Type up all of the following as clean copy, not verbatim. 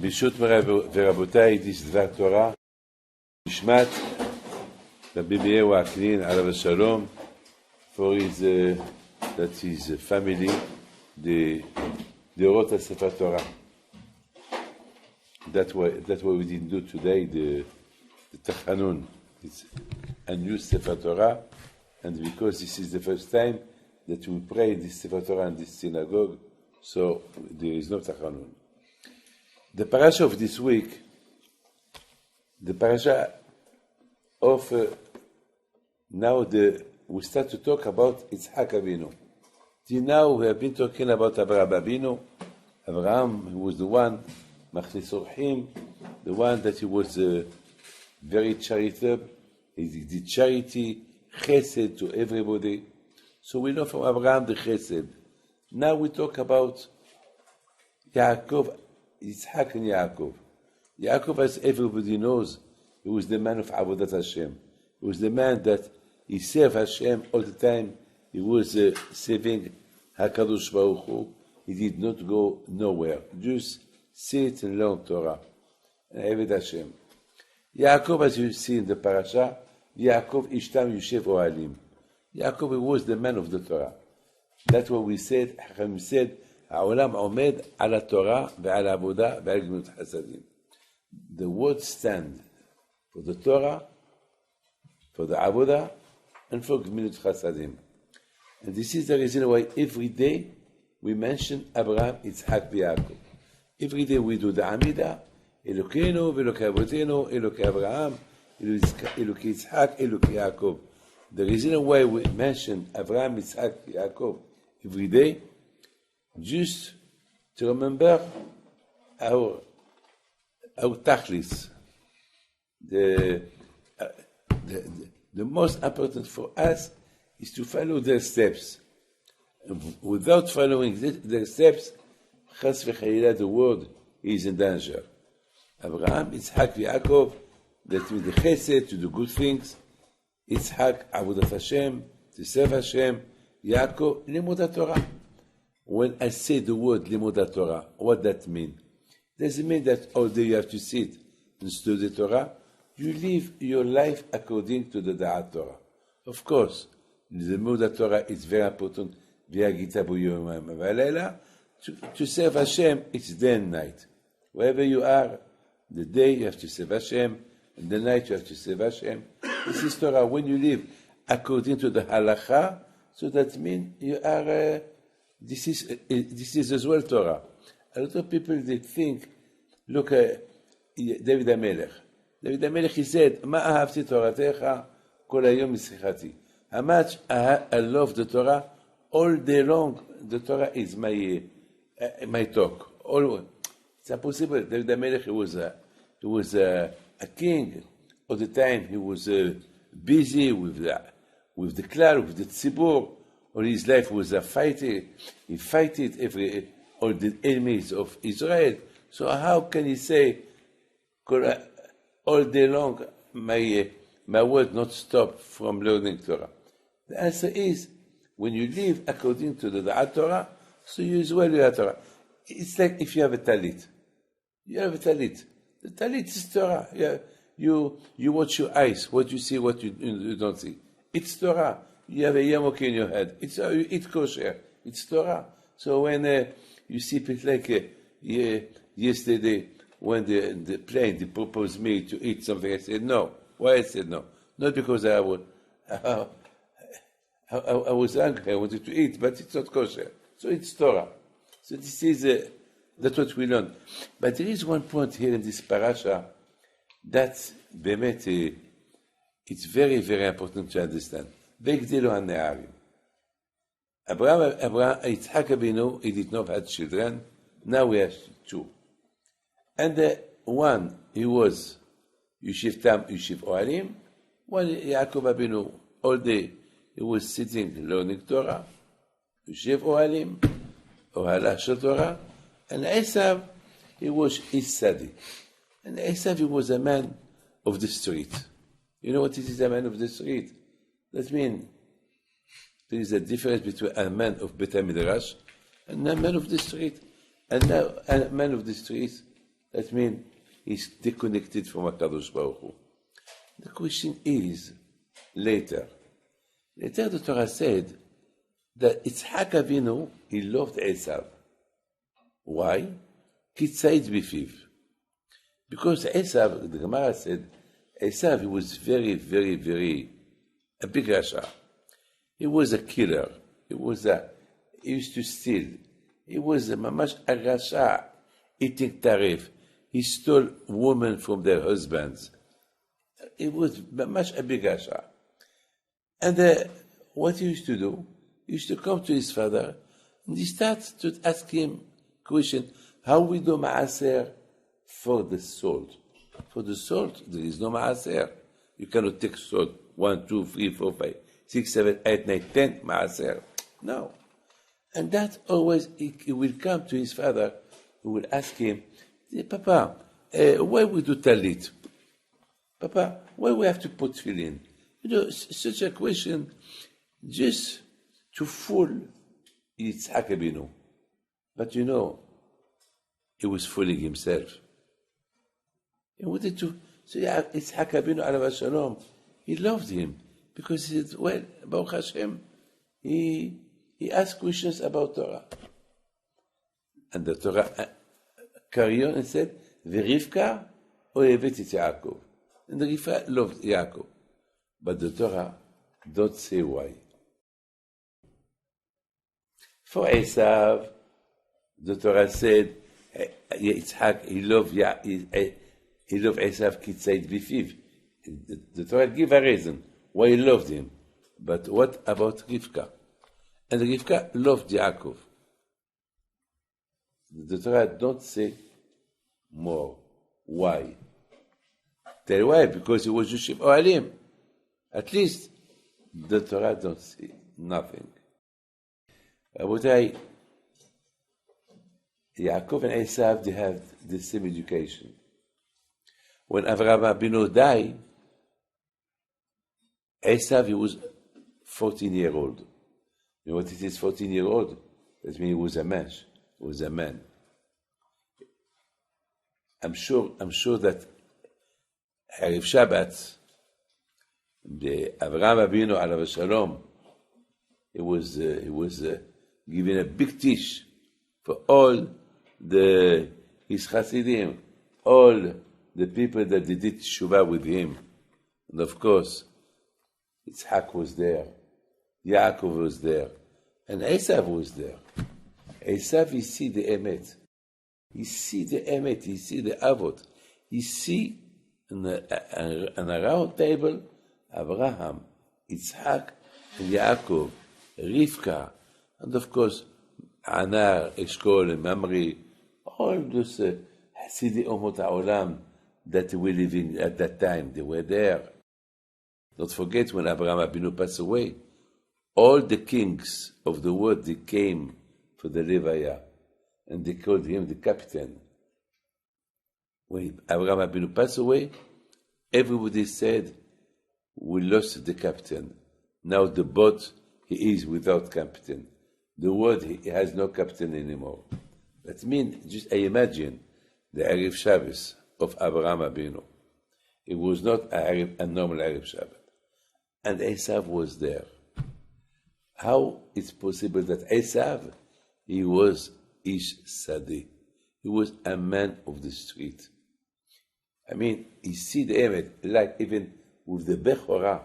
ברשות ורבותיי, this דבר תורה, נשמת רבי מאיר הקלין עליו השלום, for his, that his family, the wrote a Sefer Torah. That's what we didn't do today, the Tachanun. It's a new Sefer Torah, and because this is the first time that we pray this Sefer Torah in this synagogue, so there is no Tachanun. The Parsha of this week, the Parsha of now we start to talk about Yitzhak Avinu. Till now we have been talking about Avraham Avinu. Avraham, who was the one, Machnis Orchim, the one that he was very charitable. He did charity, chesed to everybody. So we know from Avraham the chesed. Now we talk about Yaacov, Yitzhak and Yaacov. Yaacov, as everybody knows, he was the man of Avodat Hashem. He was the man that he served Hashem all the time. He was serving HaKadosh Baruch Hu. He did not go nowhere. Just sit and learn Torah. And Avodat Hashem. Yaakov, as you see in the Parsha, Yaakov Ishtam Yushev Ohalim. Yaakov was the man of the Torah. That's what we said. Hacham said, העולם עומד על התורה ועל העבודה ועל גמילות חסדים. The words stand for the Torah, for the Avodah, and for Gemilut Chasadim. And this is the reason why every day we mention Abraham, Yitzhak, Yaakov. Every day we do the Amidah, Elokeinu, Elokei Avotenu, Elokei Abraham, Elokei Yitzhak, Elokei Yaakov. The reason why we mention Abraham, Yitzhak, Yaakov every day, just to remember our tachlis. The most important for us is to follow their steps. Without following their steps, chas v'chayila, the world is in danger. Abraham, Yitzhak, Yaakov, that means the chesed, to do good things. Yitzhak, avodat Hashem, to serve Hashem. Yaakov, limud Torah. When I say the word limud Torah, what that mean? Does it mean that all day you have to sit and study Torah? You live your life according to the Da'at Torah. Of course, the limud Torah is very important. To serve Hashem, it's day and night. Wherever you are, the day you have to serve Hashem, and the night you have to serve Hashem. This is Torah. When you live according to the halacha, so that means you are. This is as well Torah. A lot of people they think, look, David HaMelech. David HaMelech, he said, "Ma ahavti Toratecha kol hayom mischichati." How much I love the Torah. All day long, the Torah is my talk. Always. It's impossible. David HaMelech, he was a king. All the time he was busy with the klal, with the tzibur. All his life was a fighting. He fought all the enemies of Israel. So how can he say all day long my word not stop from learning Torah? The answer is when you live according to the Da'at Torah, so you as well you have Torah. It's like if you have a talit. You have a talit. The talit is Torah. You watch your eyes, what you see, what you don't see. It's Torah. You have a yarmulke in your head. You eat kosher. It's Torah. So when you see people like yesterday, when the plane they proposed me to eat something, I said no. Why I said no? Not because I was hungry. I wanted to eat, but it's not kosher. So it's Torah. So this is that's what we learn. But there is one point here in this parasha that it's very, very important to understand. Vegdilo hane'arim. Abraham, Yitzhak Avinu, he did not have children. Now we have two. And one, he was Yushiv Tam, Yushiv Ohalim. One, Yaakov Avinu, all day, he was sitting, learning Torah. Yushiv Ohalim, Ohalah Shel Torah. And Esav, he was his tzaddik. And Esav, he was a man of the street. You know what it is, a man of the street? That means there is a difference between a man of Beit HaMidrash and a man of the street. And now a man of the street That means he's disconnected from HaKadosh Baruch Hu. The question is, later the Torah said that Yitzhak Avinu, he loved Esav. Why? Kitzayit bifiv. Because Esav, the Gemara said, Esav, he was very, very, very a big rasha. He was a killer. He used to steal. He was a mamash a rasha, eating tarif. He stole women from their husbands. It was mamash a big rasha. And what he used to do, he used to come to his father, and he started to ask him question, how we do ma'aser for the salt? For the salt, there is no ma'aser. You cannot take salt 1, 2, 3, 4, 5, 6, 7, 8, 9, 10 ma'aser. No. And that always, he will come to his father, who will ask him, Papa, why we do talit? Papa, why we have to put tefillin? Such a question, just to fool Yitzhak Abinu. But he was fooling himself. He wanted to, so Yitzhak Abinu alav shalom, he loved him, because he said, well, Baruch Hashem, he asked questions about Torah. And the Torah carried on and said, Rivka ohevet et Yaacov. And Rivka loved Yaakov. But the Torah don't say why. For Esav, the Torah said, Yitzhak, he loved Esav kitzayit bifiv. The Torah give a reason why he loved him. But what about Rivka? And Rivka loved Yaakov. The Torah don't say more. Why? Tell why? Because he was Yoshev Ohalim. At least the Torah don't say nothing. Rabotai, Yaakov and Esav, they have the same education. When Avraham Abinu died, Esav, he was 14-year-old. You know what it is, 14-year-old? That means he was a man. He was a man. I'm sure that Erev Shabbat, the Avraham Abinu alav shalom, he was given a big tish for all his Hasidim, all the people that they did Shuvah with him. And of course, Yitzhak was there, Yaakov was there, and Esav was there. Esav, he see the emet. He see the emet, he see the avot. He see on a round table, Abraham, Yitzhak, and Yaakov, Rivka, and of course, Anar, Eshkol, and Mamre, all those Hasidi Omot HaOlam that were living at that time, they were there. Don't forget, when Abraham Abinu passed away, all the kings of the world, they came for the Levaya, and they called him the captain. When Abraham Abinu passed away, everybody said, we lost the captain. Now the boat, he is without captain. The world, he has no captain anymore. That means, just I imagine the Erev Shabbos of Abraham Abinu. It was not a normal Erev Shabbat. And Esav was there. How it's possible that Esav, he was Ish Sadeh. He was a man of the street. I mean, you see the emet, like even with the Bechorah,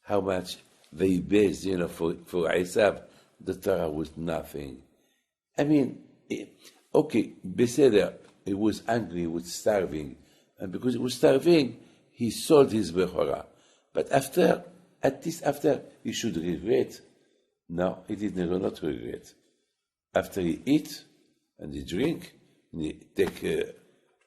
how much they based, for Esav, the Torah was nothing. I mean, okay, Beseder, he was angry, he was starving. And because he was starving, he sold his Bechorah. But at least after, he should regret. No, he did not regret. After he eat and he drink, and he take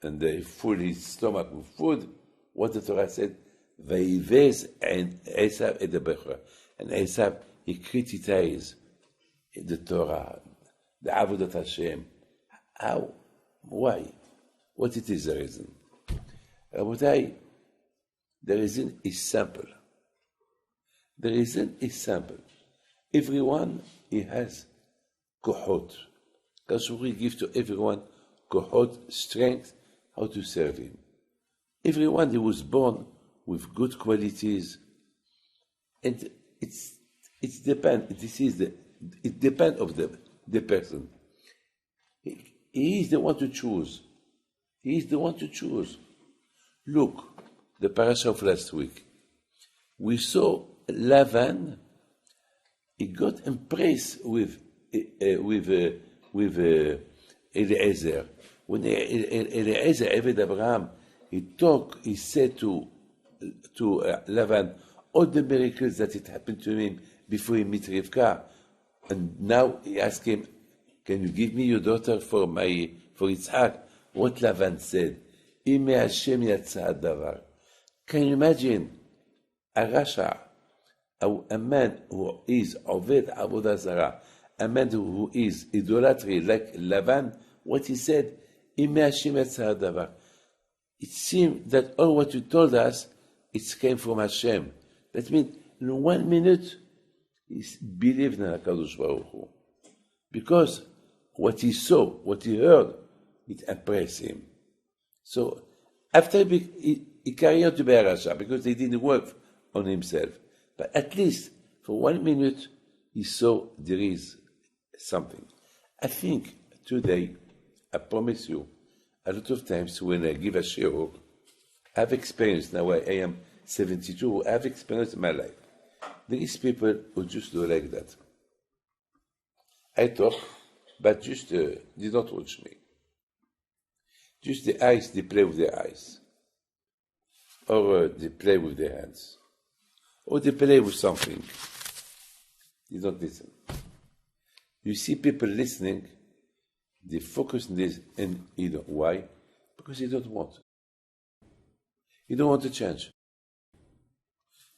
and he fill his stomach with food, what the Torah said, Vayivez and Esav et the Bechorah. And Esav, he criticized the Torah, the Avodat Hashem. How? Why? What it is the reason? Rabotai, the reason is simple. The reason is simple. Everyone, he has kohot. Because we give to everyone kohot, strength, how to serve him. Everyone he was born with good qualities, and it depends of the person. He is the one to choose. He is the one to choose. Look, the Parsha of last week. We saw Lavan. He got impressed with Eliezer. When Eliezer, Eved Abraham, he said to Lavan all the miracles that it happened to him before he met Rivka, and now he asked him, "Can you give me your daughter for Yitzhak?" What Lavan said, "Ime Hashem yatsa davar." Can you imagine a Rasha, a man who is Oved Avodah Zarah, a man who is idolatry like Lavan? What he said, "Ime Hashem yatsa davar." It seemed that all what you told us, it came from Hashem. That means in 1 minute, he believed in HaKadosh Baruch Hu. Because what he saw, what he heard, it impressed him. So after he carried on to be a Rasha, because he didn't work on himself. But at least for 1 minute, he saw there is something. I think today, I promise you, a lot of times when I give a shiur, I've experienced, now I am 72, I've experienced in my life. There is people who just do like that. I talk, but just they don't watch me. Just the eyes, they play with their eyes. Or they play with their hands. Or they play with something. They don't listen. You see people listening, they focus on this, and you know why? Because they don't want. You don't want to change.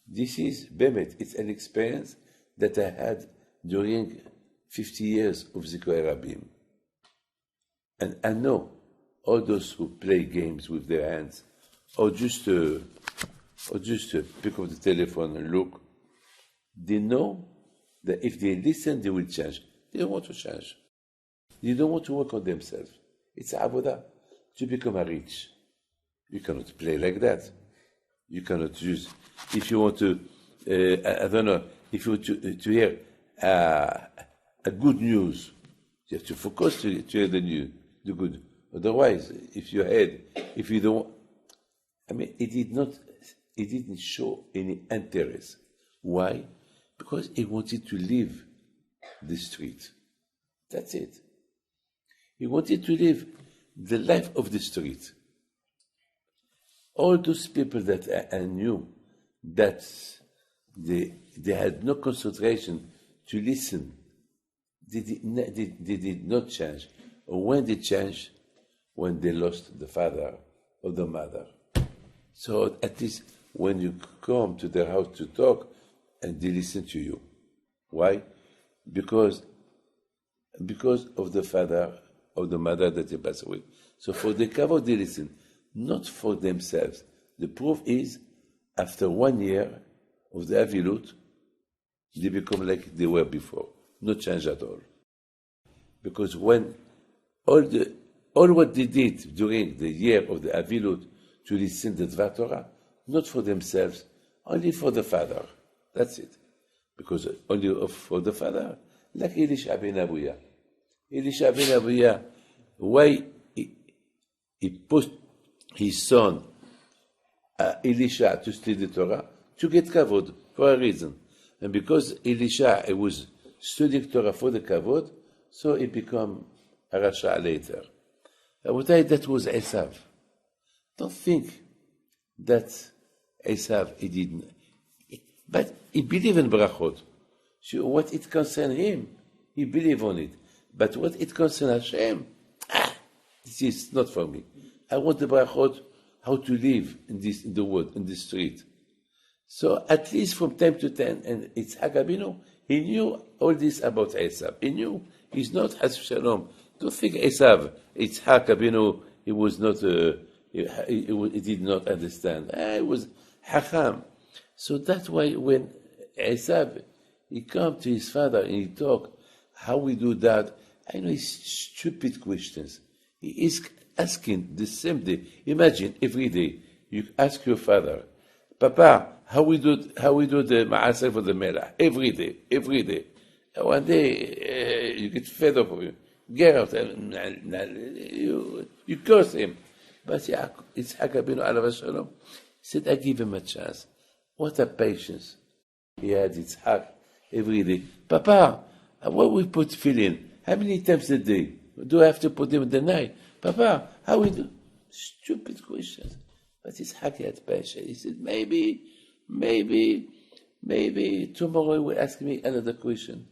This is Bemet. It's an experience that I had during 50 years of Zikroy Rabim. And I know all those who play games with their hands, or just pick up the telephone and look, they know that if they listen, they will change. They don't want to change. They don't want to work on themselves. It's avodah to become a rich. You cannot play like that. You cannot use. If you want to, I don't know, if you want to hear a good news, you have to focus to hear the news, the good. Otherwise, if you don't, I mean, it didn't show any interest. Why? Because he wanted to leave the street. That's it. He wanted to live the life of the street. All those people that I knew, that they had no concentration to listen, they did not change. Or when they changed, when they lost the father or the mother. So at least when you come to their house to talk, and they listen to you. Why? Because of the father or the mother that they passed away. So for the kavod they listen, not for themselves. The proof is, after 1 year of the avilut, they become like they were before. No change at all. Because when all what they did during the year of the avilut to listen to the Dvar Torah, not for themselves, only for the father. That's it. Because only for the father, like Elisha ben Abuya. Elisha ben Abuya, why he put his son Elisha to study the Torah? To get kavod, for a reason. And because Elisha was studying Torah for the kavod, so he became a Rasha later. That was Esav. Don't think that Esav, he didn't. But he believed in brachot. So what it concerns him, he believed on it. But what it concerns Hashem, this is not for me. I want the brachot, how to live in the world, in the street. So at least from time to time, and it's Hagabino, he knew all this about Esav. He knew he's not Has Shalom. Don't think Esav, it's Hagabino, he was not, he did not understand. He was Hacham. So that's why when Esav, he come to his father and he talk, how we do that, I know it's stupid questions. He is asking the same day. Imagine every day you ask your father, Papa, how we do the ma'aseh for the melach? Every day. And one day you get fed up of him. Get out. You curse him. But Yitzhak Abinu alav shalom said, I give him a chance. What a patience. He had Yitzhak every day. Papa, what we put filling? How many times a day? Do I have to put them in the night? Papa, how we do? Stupid questions. But Yitzhak had patience. He said, maybe tomorrow he will ask me another question.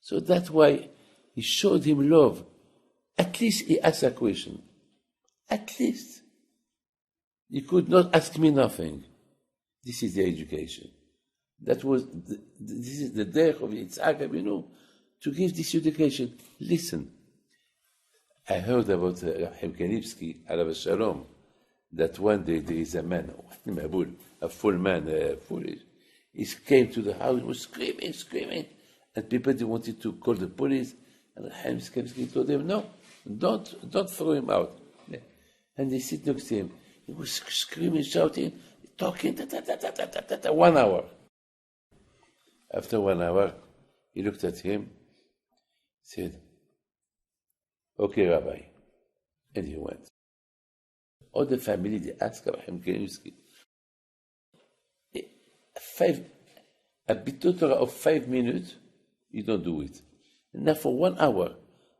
So that's why he showed him love. At least he asked a question. At least. He could not ask me nothing. This is the education. This is the derech of Yitzhak Abinu, to give this education. Listen, I heard about Rahim Kanivsky, alav shalom, that one day there is a man, a full man, foolish. He came to the house, he was screaming, and people wanted to call the police, and Rahim Kanivsky told them, no, don't throw him out. And they sit next to him. He was screaming, shouting, talking, 1 hour. After 1 hour, he looked at him, said, okay, Rabbi. And he went. All the family, they asked Rahim Kanivsky, a bit total of 5 minutes, you don't do it. And now for 1 hour,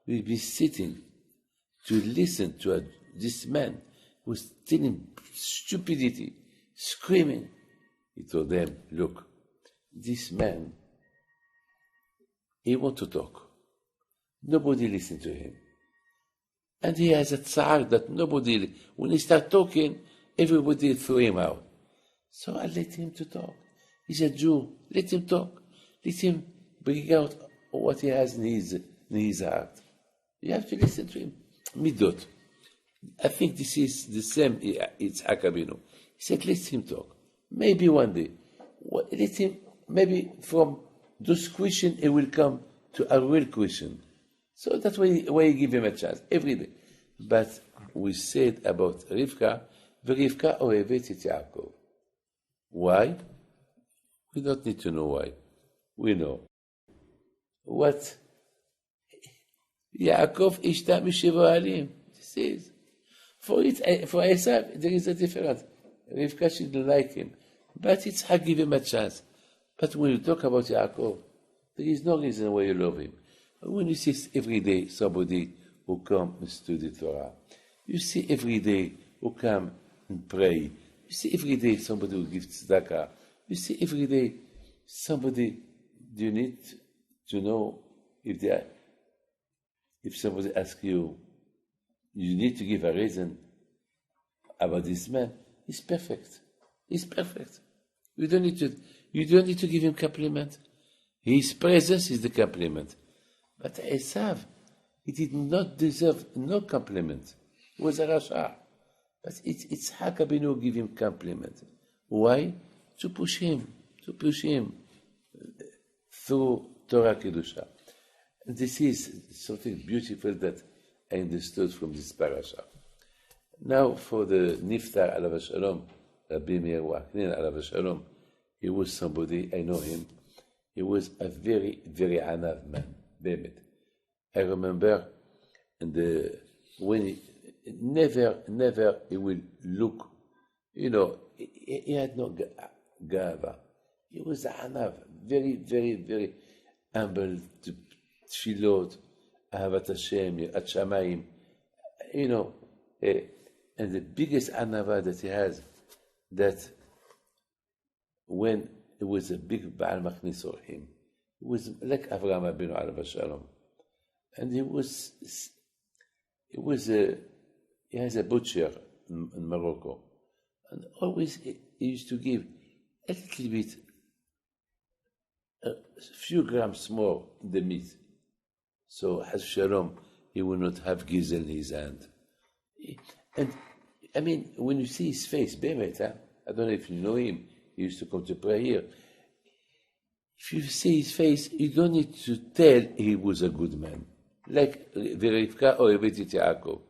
we'll be sitting to listen to this man who was telling stupidity, screaming. He told them, look, this man, he wants to talk. Nobody listened to him. And he has a tsar that nobody, when he start talking, everybody threw him out. So I let him to talk. He's a Jew. Let him talk. Let him bring out what he has in his heart. You have to listen to him. Midot. I think this is the same Yitzhak Abinu. He said, let him talk. Maybe one day. Let him, maybe from those questions, it will come to a real question. So that's why you give him a chance, every day. But we said about Rivka, Rivka ohevet et Yaacov. Why? We don't need to know why. We know. What? Yaacov ishta mishiva alim. This is. For Esav, there is a difference. Rivka, she didn't like him. But Yitzhak give him a chance. But when you talk about Yaakov, there is no reason why you love him. When you see every day somebody who come and study Torah, you see every day who come and pray, you see every day somebody who gives tzedakah, you see every day somebody, do you need to know if somebody asks you, you need to give a reason about this man. He's perfect. He's perfect. You don't need to give him compliment. His presence is the compliment. But Esav, he did not deserve no compliment. He was a rasha. But it's Yitzhak Abinu give him compliment. Why? To push him through Torah Kedusha. And this is something beautiful that I understood from this parasha. Now for the Niftar alav shalom, Rabbi Meir Waknin alav shalom, he was somebody, I know him, he was a very, very anav man, Bemet. I remember when he never he will look, he had no gava. He was anav, very, very, very humble, to tefillot, ahavat Hashem, at shamayim, and the biggest anava that he has, that when it was a big Baal Machnis or him, it was like Avraham Abinu alav shalom, and he has a butcher in Morocco, and always he used to give a little bit, a few grams more in the meat. So, Has Shalom, he will not have gizel in his hand. And, I mean, when you see his face, Bemet, I don't know if you know him, he used to come to pray here. If you see his face, you don't need to tell he was a good man. Like Rivka or Yaakov.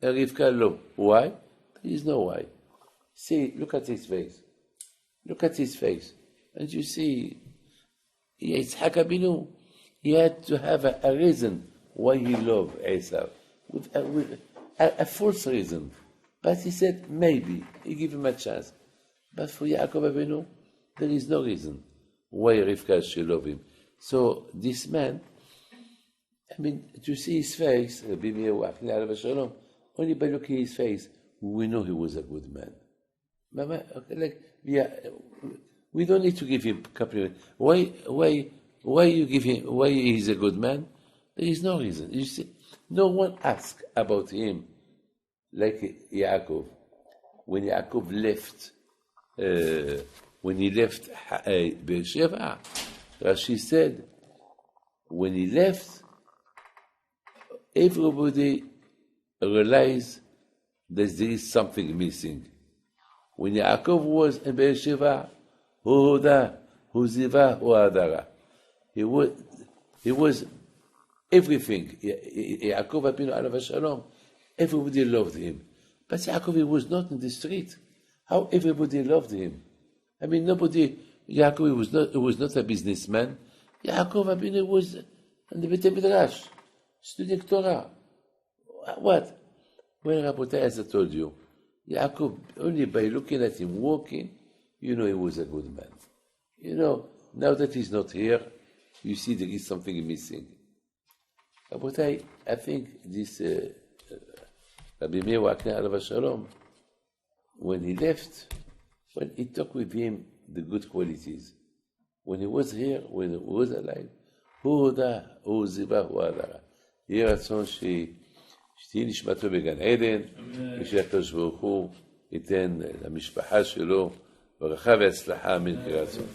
and Rivka lo. Why? There is no why. See, look at his face. Look at his face. And you see, Yitzhak Abinu, he had to have a reason why he loved Esau, with a false reason. But he said, maybe, he gave him a chance. But for Yaakov Abinu, there is no reason why Rivka should love him. So this man, I mean, to see his face, only by looking at his face, we know he was a good man. We don't need to give him compliment. Why you give him? Why he's a good man? There is no reason. You see, no one asked about him like Yaakov. When Yaakov left, Beersheba, Rashi said, when he left, everybody realized that there is something missing. When Yaakov was in Beersheba, hu hoda, hu ziva, hu hadara. He was everything. Yaakov Abinu alav shalom. Everybody loved him. But Yaakov, he was not in the street. How everybody loved him? I mean, Yaakov was not a businessman. Yaakov Abinu was in the Beit Midrash, studying Torah. What? Well, Rabotai, as I told you, Yaakov, only by looking at him walking, you know he was a good man. You know, now that he's not here, you see there is something missing. Rabotai, I think this Rabbi Meir Wakne alav shalom, when he left, when he took with him the good qualities, when he was here, when he was alive, hu hoda, hu ziva, hu hadara. יהי רצון שתהיה נשמתו בגן עדן, ושהקדוש ברוך הוא ייתן למשפחה שלו ברכה והצלחה, אמן כן יהי רצון.